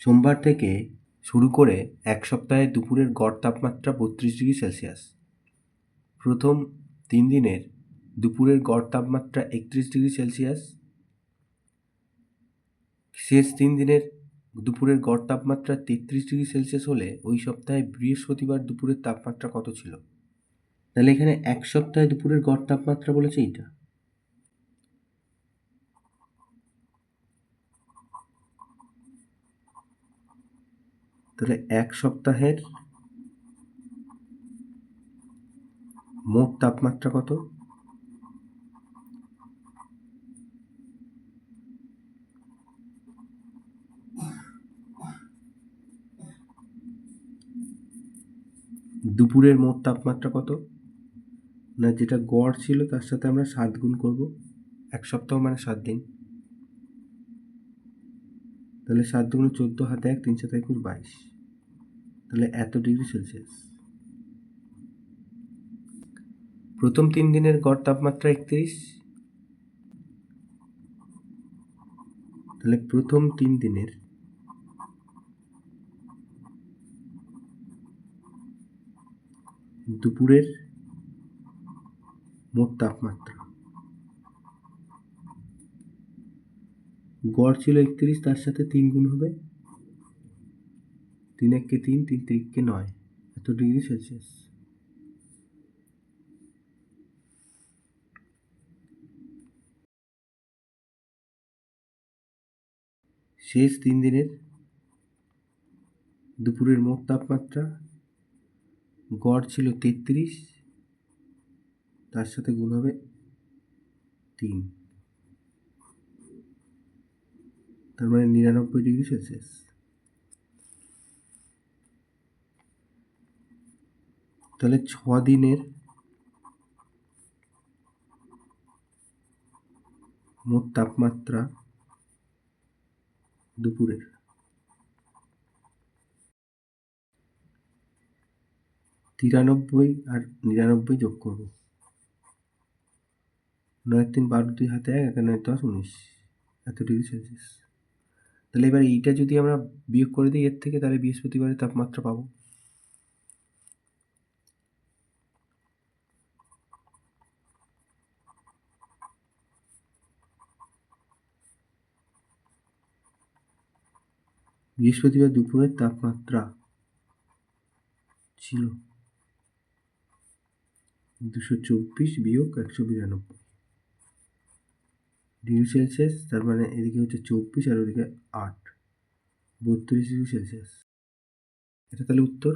সোমবার থেকে শুরু করে এক সপ্তাহে দুপুরের গড় তাপমাত্রা 32°C। প্রথম 3 দিনের দুপুরের গড় তাপমাত্রা 31°C। শেষ 3 দিনের দুপুরের গড় তাপমাত্রা 33°C হলে ওই সপ্তাহে বৃহস্পতিবার দুপুরের তাপমাত্রা কত ছিল? তাহলে এখানে এক সপ্তাহে দুপুরের গড় তাপমাত্রা বলেছে এইটা। তাহলে এক সপ্তাহের মোট তাপমাত্রা কত? দুপুরের মোট তাপমাত্রা কত? না, যেটা গড় ছিল তার সাথে আমরা 7 গুণ করব। এক সপ্তাহ মানে 7 দিন। তাহলে 7 দুগুণে 14, হাতে 1, 3 7 21, 22। তাহলে এত °C। প্রথম 3 দিনের গড় তাপমাত্রা 31। তাহলে প্রথম 3 দিনের দুপুরের মোট তাপমাত্রা গড় ছিল 31, তার সাথে 3 গুণ হবে। 3 1 3, 3 3 9, এত °C। শেষ 3 দিনের দুপুরের মোট তাপমাত্রা গড় ছিল 33, তার সাথে গুণ হবে 3, তার মানে 99°C। তাহলে 6 দিনের মোট তাপমাত্রা দুপুরের 93 আর 99 যোগ করব। 9 3 12, 2 হাতে 1, 1 9 10 19, এত °C। তাহলে এবার এইটা যদি আমরা বিয়োগ করে দিই এর থেকে, তাহলে বৃহস্পতিবারের তাপমাত্রা পাবো। বৃহস্পতিবার দুপুরের তাপমাত্রা ছিল 224 বিয়োগ 192°C। তার মানে এদিকে হচ্ছে 24 আর ওদিকে 8, 32°C। এটা তাহলে উত্তর।